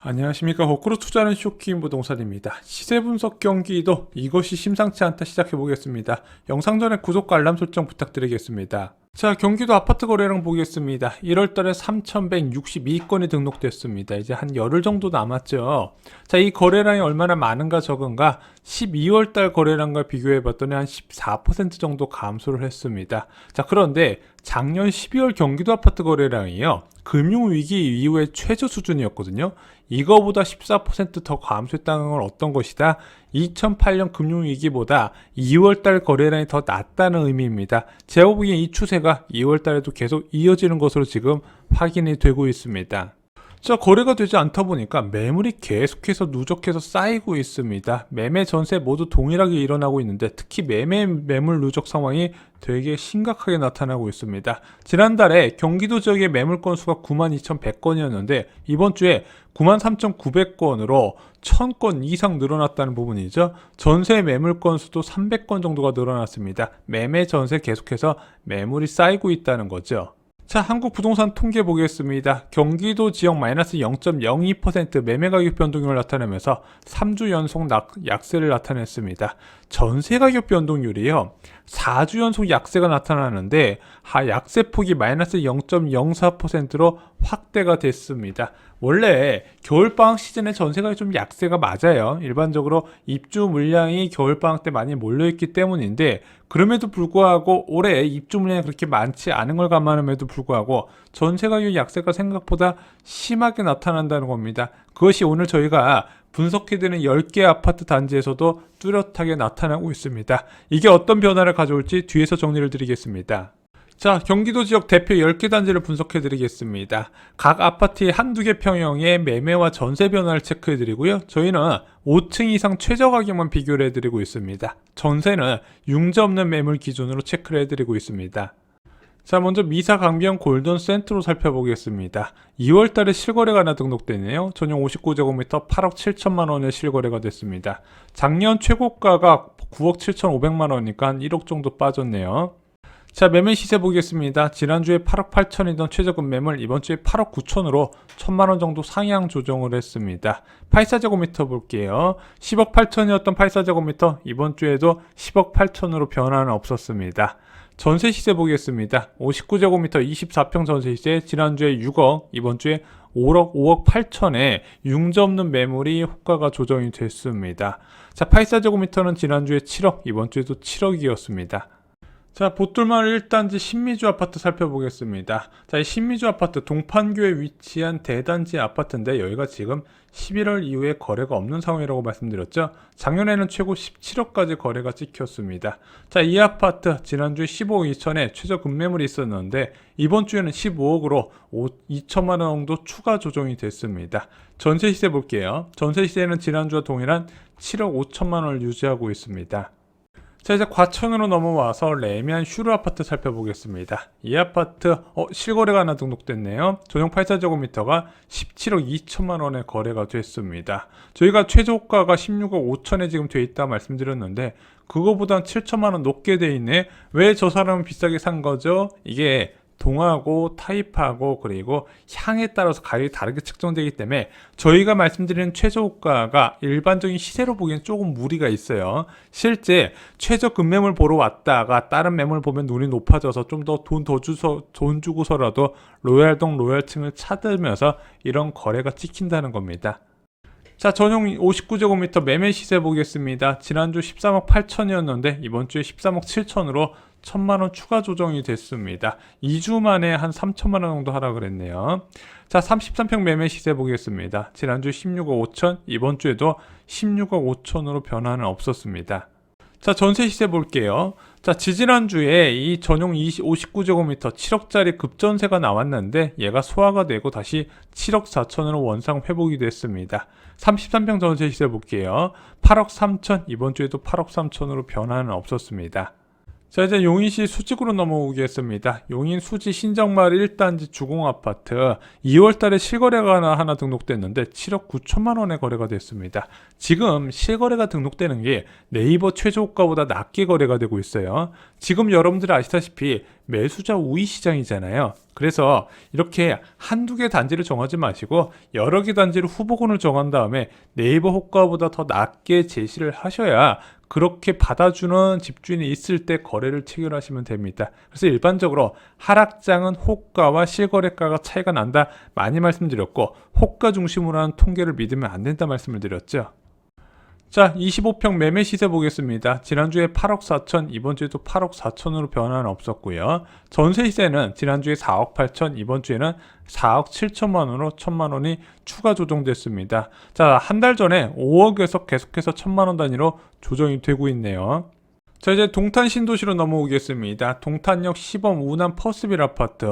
안녕하십니까. 거꾸로 투자하는 쇼킹 부동산입니다. 시세 분석 경기도 이것이 심상치 않다 시작해 보겠습니다. 영상 전에 구독과 알람 설정 부탁드리겠습니다. 자, 경기도 아파트 거래량 보겠습니다. 1월달에 3,162건이 등록됐습니다. 이제 한 열흘 정도 남았죠. 자, 이 거래량이 얼마나 많은가 적은가 12월달 거래량과 비교해 봤더니 한 14% 정도 감소를 했습니다. 자, 그런데 작년 12월 경기도 아파트 거래량이요, 금융위기 이후의 최저 수준이었거든요. 이거보다 14% 더 감소했다는 건 어떤 것이다? 2008년 금융위기보다 2월달 거래량이 더 낮다는 의미입니다. 제가 보기엔 이 추세가 2월달에도 계속 이어지는 것으로 지금 확인이 되고 있습니다. 자, 거래가 되지 않다 보니까 매물이 계속해서 누적해서 쌓이고 있습니다. 매매 전세 모두 동일하게 일어나고 있는데 특히 매물 누적 상황이 되게 심각하게 나타나고 있습니다. 지난달에 경기도 지역의 매물 건수가 92,100건이었는데 이번 주에 93,900건으로 1000건 이상 늘어났다는 부분이죠. 전세 매물 건수도 300건 정도가 늘어났습니다. 매매 전세 계속해서 매물이 쌓이고 있다는 거죠. 자, 한국 부동산 통계 보겠습니다. 경기도 지역 마이너스 0.02% 매매 가격 변동률을 나타내면서 3주 연속 약세를 나타냈습니다. 전세 가격 변동률이요, 4주 연속 약세가 나타나는데 약세폭이 마이너스 0.04%로 확대가 됐습니다. 원래 겨울방학 시즌에 전세가 좀 약세가 맞아요. 일반적으로 입주 물량이 겨울방학 때 많이 몰려있기 때문인데, 그럼에도 불구하고 올해 입주 물량이 그렇게 많지 않은 걸 감안함에도 불구하고 전세 가격 약세가 생각보다 심하게 나타난다는 겁니다. 그것이 오늘 저희가 분석해드리는 10개 아파트 단지에서도 뚜렷하게 나타나고 있습니다. 이게 어떤 변화를 가져올지 뒤에서 정리를 드리겠습니다. 자, 경기도 지역 대표 10개 단지를 분석해 드리겠습니다. 각 아파트의 한두 개 평형의 매매와 전세 변화를 체크해 드리고요. 저희는 5층 이상 최저 가격만 비교를 해 드리고 있습니다. 전세는 융자 없는 매물 기준으로 체크를 해 드리고 있습니다. 자, 먼저 미사 강변 골든 센트로 살펴보겠습니다. 2월달에 실거래가 하나 등록되네요. 전용 59제곱미터 8억 7천만 원의 실거래가 됐습니다. 작년 최고가가 9억 7천5백만 원이니까 한 1억 정도 빠졌네요. 자, 매매 시세 보겠습니다. 지난주에 8억 8천이던 최저금 매물 이번주에 8억 9천으로 1천만원 정도 상향 조정을 했습니다. 84제곱미터 볼게요. 10억 8천이었던 84제곱미터 이번주에도 10억 8천으로 변화는 없었습니다. 전세 시세 보겠습니다. 59제곱미터 24평 전세 시세 지난주에 6억 이번주에 5억 8천에 융자 없는 매물이 호가가 조정이 됐습니다. 자, 84제곱미터는 지난주에 7억 이번주에도 7억이었습니다. 자, 보툴마을 1단지 신미주 아파트 살펴보겠습니다. 자, 이 신미주 아파트 동판교에 위치한 대단지 아파트인데 여기가 지금 11월 이후에 거래가 없는 상황이라고 말씀드렸죠. 작년에는 최고 17억까지 거래가 찍혔습니다. 자, 이 아파트 지난주에 15억 2천에 최저 급매물이 있었는데 이번 주에는 15억으로 2천만 원 정도 추가 조정이 됐습니다. 전세 시세 볼게요. 전세 시세는 지난주와 동일한 7억 5천만 원을 유지하고 있습니다. 자, 이제 과천으로 넘어와서 레미안 슈르 아파트 살펴보겠습니다. 이 아파트 실거래가 하나 등록됐네요. 전용 84제곱미터가 17억 2천만 원에 거래가 됐습니다. 저희가 최저가가 16억 5천에 지금 돼 있다 말씀드렸는데 그거보단 7천만 원 높게 돼 있네. 왜 저 사람은 비싸게 산 거죠? 이게 동하고 타입하고 그리고 향에 따라서 가격이 다르게 측정되기 때문에 저희가 말씀드리는 최저가가 일반적인 시세로 보기엔 조금 무리가 있어요. 실제 최저 급매물 보러 왔다가 다른 매물 보면 눈이 높아져서 좀 더 돈 주고서라도 로얄동 로얄층을 찾으면서 이런 거래가 찍힌다는 겁니다. 자, 전용 59제곱미터 매매 시세 보겠습니다. 지난주 13억 8천이었는데 이번주에 13억 7천으로 1천만원 추가 조정이 됐습니다. 2주 만에 한 3천만원 정도 하락을 했네요. 자, 33평 매매 시세 보겠습니다. 지난주 16억 5천, 이번주에도 16억 5천으로 변화는 없었습니다. 자, 전세 시세 볼게요. 자, 지지난주에 이 전용 59제곱미터 7억짜리 급전세가 나왔는데 얘가 소화가 되고 다시 7억 4천으로 원상 회복이 됐습니다. 33평 전세 시세 볼게요. 8억 3천, 이번 주에도 8억 3천으로 변화는 없었습니다. 자, 이제 용인시 수직으로 넘어오겠습니다. 용인 수지 신정마을 1단지 주공아파트 2월달에 실거래가 하나 등록됐는데 7억 9천만 원에 거래가 됐습니다. 지금 실거래가 등록되는 게 네이버 최저가보다 낮게 거래가 되고 있어요. 지금 여러분들 아시다시피 매수자 우위 시장이잖아요. 그래서 이렇게 한두 개 단지를 정하지 마시고 여러 개 단지를 후보군을 정한 다음에 네이버 호가보다 더 낮게 제시를 하셔야 그렇게 받아주는 집주인이 있을 때 거래를 체결하시면 됩니다. 그래서 일반적으로 하락장은 호가와 실거래가가 차이가 난다 많이 말씀드렸고, 호가 중심으로 하는 통계를 믿으면 안 된다 말씀을 드렸죠. 자, 25평 매매 시세 보겠습니다. 지난주에 8억 4천, 이번 주에도 8억 4천으로 변화는 없었고요. 전세 시세는 지난주에 4억 8천, 이번 주에는 4억 7천만 원으로 1천만 원이 추가 조정됐습니다. 자, 한 달 전에 5억에서 계속해서 1천만 원 단위로 조정이 되고 있네요. 자, 이제 동탄 신도시로 넘어오겠습니다. 동탄역 시범 우남 퍼스빌 아파트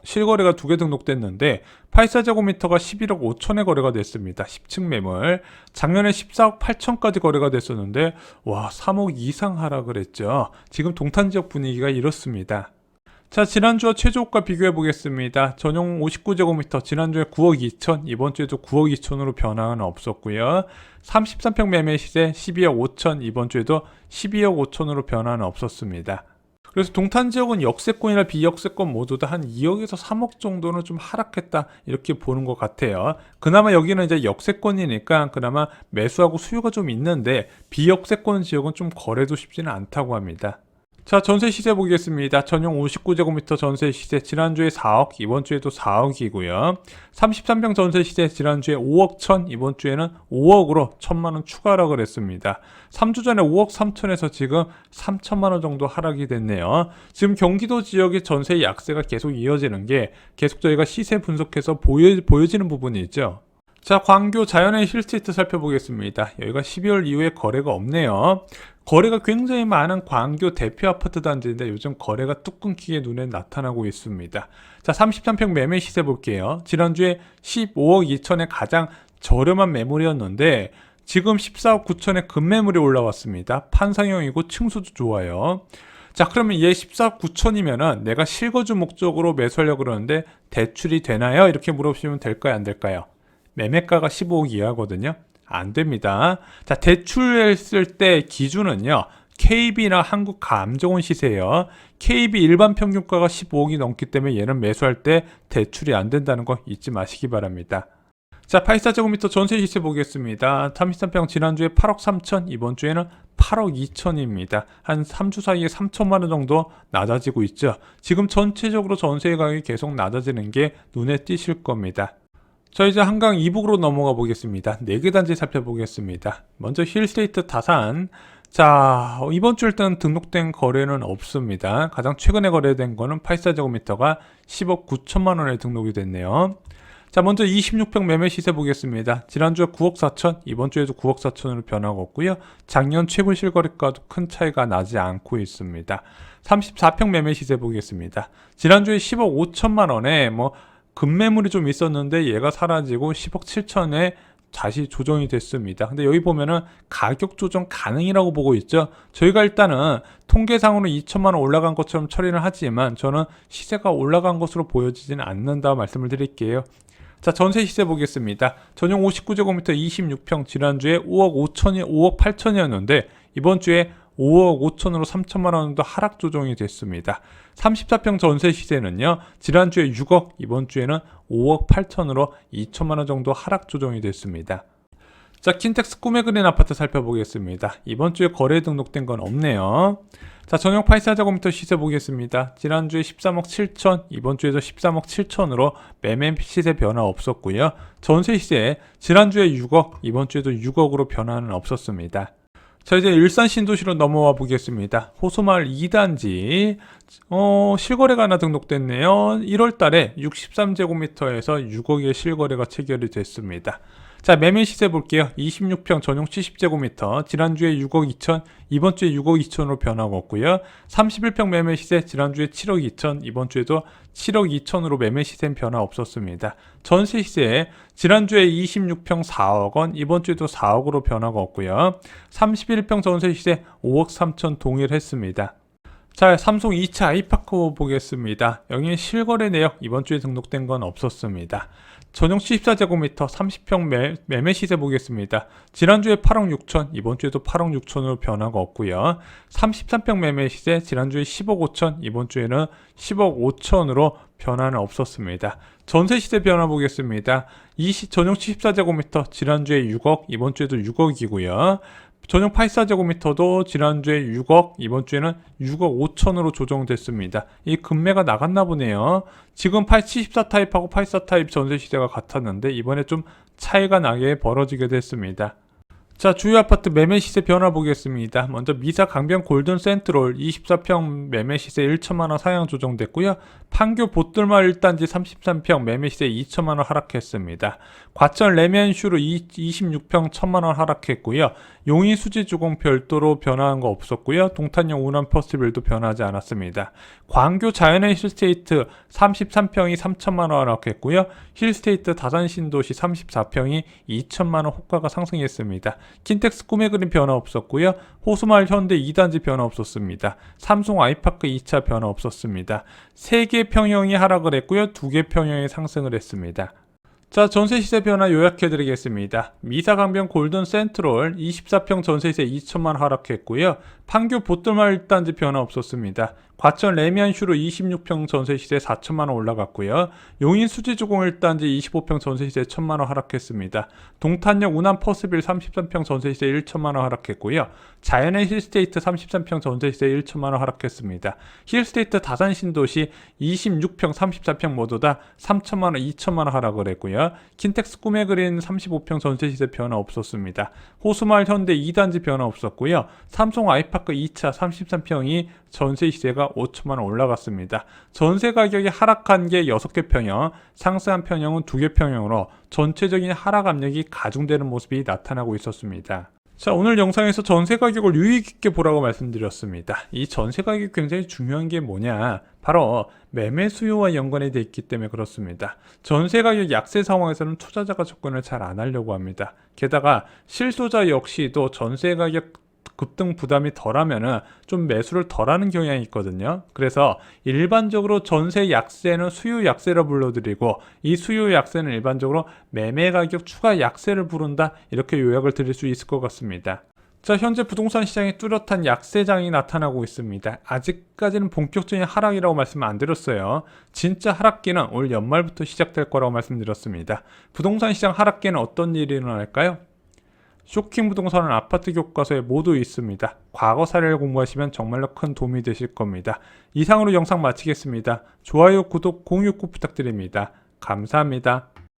실거래가 2개 등록됐는데 84제곱미터가 11억 5천에 거래가 됐습니다. 10층 매물. 작년에 14억 8천까지 거래가 됐었는데 3억 이상 하락을 했죠. 지금 동탄 지역 분위기가 이렇습니다. 자, 지난주와 최저가 비교해 보겠습니다. 전용 59제곱미터 지난주에 9억 2천, 이번 주에도 9억 2천으로 변화는 없었고요. 33평 매매 시세 12억 5천, 이번 주에도 12억 5천으로 변화는 없었습니다. 그래서 동탄 지역은 역세권이나 비역세권 모두 다 한 2억에서 3억 정도는 좀 하락했다 이렇게 보는 것 같아요. 그나마 여기는 이제 역세권이니까 그나마 매수하고 수요가 좀 있는데 비역세권 지역은 좀 거래도 쉽지는 않다고 합니다. 자, 전세 시세 보겠습니다. 전용 59제곱미터 전세 시세 지난주에 4억, 이번 주에도 4억이고요. 33평 전세 시세 지난주에 5억 1천, 이번 주에는 5억으로 1천만 원 추가 하락을 했습니다. 3주 전에 5억 3천에서 지금 3천만 원 정도 하락이 됐네요. 지금 경기도 지역의 전세 약세가 계속 이어지는 게 계속 저희가 시세 분석해서 보여지는 부분이 있죠. 자, 광교 자연의 힐스테이트 살펴보겠습니다. 여기가 12월 이후에 거래가 없네요. 거래가 굉장히 많은 광교 대표 아파트 단지인데 요즘 거래가 뚝 끊기게 눈에 나타나고 있습니다. 자, 33평 매매 시세 볼게요. 지난주에 15억 2천에 가장 저렴한 매물이었는데 지금 14억 9천에 급매물이 올라왔습니다. 판상형이고 층수도 좋아요. 자, 그러면 얘 14억 9천이면은 내가 실거주 목적으로 매수하려고 그러는데 대출이 되나요? 이렇게 물어보시면 될까요? 안 될까요? 매매가가 15억 이하거든요. 안 됩니다. 자, 대출했을 때 기준은요. KB나 한국감정원 시세예요. KB 일반 평균가가 15억이 넘기 때문에 얘는 매수할 때 대출이 안 된다는 거 잊지 마시기 바랍니다. 자, 84제곱미터 전세 시세 보겠습니다. 33평 지난주에 8억 3천, 이번 주에는 8억 2천입니다. 한 3주 사이에 3천만 원 정도 낮아지고 있죠. 지금 전체적으로 전세 가격이 계속 낮아지는 게 눈에 띄실 겁니다. 자, 이제 한강 이북으로 넘어가 보겠습니다. 4개 단지 살펴보겠습니다. 먼저 힐스테이트 다산. 자, 이번 주 일단 등록된 거래는 없습니다. 가장 최근에 거래된 거는 84제곱미터가 10억 9천만 원에 등록이 됐네요. 자, 먼저 26평 매매 시세 보겠습니다. 지난주에 9억 4천, 이번 주에도 9억 4천으로 변화가 없고요. 작년 최고 실거래가도 큰 차이가 나지 않고 있습니다. 34평 매매 시세 보겠습니다. 지난주에 10억 5천만 원에 급매물이 좀 있었는데 얘가 사라지고 10억 7천에 다시 조정이 됐습니다. 근데 여기 보면은 가격 조정 가능이라고 보고 있죠. 저희가 일단은 통계상으로 2천만 원 올라간 것처럼 처리를 하지만 저는 시세가 올라간 것으로 보여지지는 않는다 말씀을 드릴게요. 자, 전세 시세 보겠습니다. 전용 59제곱미터 26평 지난주에 5억 5천이 5억 8천이었는데 이번 주에 5억 5천으로 3천만 원 정도 하락 조정이 됐습니다. 34평 전세 시세는요. 지난주에 6억, 이번 주에는 5억 8천으로 2천만 원 정도 하락 조정이 됐습니다. 자, 킨텍스 꿈의 그린 아파트 살펴보겠습니다. 이번 주에 거래 등록된 건 없네요. 자, 전용 84제곱미터 시세 보겠습니다. 지난주에 13억 7천, 이번 주에도 13억 7천으로 매매 시세 변화 없었고요. 전세 시세 지난주에 6억, 이번 주에도 6억으로 변화는 없었습니다. 자, 이제 일산 신도시로 넘어와 보겠습니다. 호수마을 2단지 실거래가 하나 등록됐네요. 1월 달에 63제곱미터에서 6억의 실거래가 체결이 됐습니다. 자, 매매 시세 볼게요. 26평 전용 70제곱미터 지난주에 6억 2천, 이번 주에 6억 2천으로 변화가 없고요. 31평 매매 시세 지난주에 7억 2천, 이번 주에도 7억 2천으로 매매 시세는 변화 없었습니다. 전세 시세 지난주에 26평 4억 원, 이번 주에도 4억으로 변화가 없고요. 31평 전세 시세 5억 3천 동일했습니다. 자, 삼성 2차 아이파크 보겠습니다. 여기는 실거래 내역 이번 주에 등록된 건 없었습니다. 전용 74제곱미터 30평 매매 시세 보겠습니다. 지난주에 8억 6천, 이번 주에도 8억 6천으로 변화가 없고요. 33평 매매 시세 지난주에 10억 5천, 이번 주에는 10억 5천으로 변화는 없었습니다. 전세 시세 변화 보겠습니다. 전용 74제곱미터 지난주에 6억, 이번 주에도 6억이고요. 전용 84제곱미터도 지난주에 6억, 이번 주에는 6억 5천으로 조정됐습니다. 이 금매가 나갔나 보네요. 지금 74 타입하고 84 타입 전세 시세가 같았는데 이번에 좀 차이가 나게 벌어지게 됐습니다. 자, 주요 아파트 매매 시세 변화 보겠습니다. 먼저 미사 강변 골든 센트럴 24평 매매 시세 1천만원 상향 조정됐고요. 판교 보뜰마을 1단지 33평 매매 시세 2천만원 하락했습니다. 과천 레면슈르 26평 1천만원 하락했고요. 용인 수지 주공 별도로 변화한 거 없었고요. 동탄역 운암 퍼스빌도 변하지 않았습니다. 광교 자연의 힐스테이트 33평이 3천만원 하락했고요. 힐스테이트 다산 신도시 34평이 2천만원 호가가 상승했습니다. 킨텍스 꿈의 그림 변화 없었고요. 호수마을 현대 2단지 변화 없었습니다. 삼성 아이파크 2차 변화 없었습니다. 3개 평형이 하락을 했고요. 2개 평형이 상승을 했습니다. 자, 전세 시세 변화 요약해드리겠습니다. 미사 강변 골든 센트럴 24평 전세시세 2천만 하락했고요. 판교 보뜰마을 1단지 변화 없었습니다. 과천 레미안슈로 26평 전세시세 4천만원 올라갔고요. 용인 수지주공 1단지 25평 전세시세 1천만원 하락했습니다. 동탄역 운암 퍼스빌 33평 전세시세 1천만원 하락했고요. 자연의 힐스테이트 33평 전세시세 1천만원 하락했습니다. 힐스테이트 다산 신도시 26평 34평 모두 다 3천만원 2천만원 하락을 했고요. 킨텍스 꿈의 그린 35평 전세시세 변화 없었습니다. 호수마을 현대 2단지 변화 없었고요. 삼성 아이파크 2차 33평이 전세 시세가 5천만원 올라갔습니다. 전세 가격이 하락한 게 6개 평형, 상승한 평형은 2개 평형으로 전체적인 하락 압력이 가중되는 모습이 나타나고 있었습니다. 자, 오늘 영상에서 전세 가격을 유의 깊게 보라고 말씀드렸습니다. 이 전세 가격이 굉장히 중요한 게 뭐냐? 바로 매매 수요와 연관이 되어 있기 때문에 그렇습니다. 전세 가격 약세 상황에서는 투자자가 접근을 잘 안 하려고 합니다. 게다가 실소자 역시도 전세 가격 급등 부담이 덜하면은 좀 매수를 덜하는 경향이 있거든요. 그래서 일반적으로 전세 약세는 수요 약세라 불러드리고 이 수요 약세는 일반적으로 매매 가격 추가 약세를 부른다, 이렇게 요약을 드릴 수 있을 것 같습니다. 자, 현재 부동산 시장에 뚜렷한 약세장이 나타나고 있습니다. 아직까지는 본격적인 하락이라고 말씀 안 드렸어요. 진짜 하락기는 올 연말부터 시작될 거라고 말씀드렸습니다. 부동산 시장 하락기는 어떤 일이 일어날까요? 쇼킹 부동산은 아파트 교과서에 모두 있습니다. 과거 사례를 공부하시면 정말로 큰 도움이 되실 겁니다. 이상으로 영상 마치겠습니다. 좋아요, 구독, 공유 꼭 부탁드립니다. 감사합니다.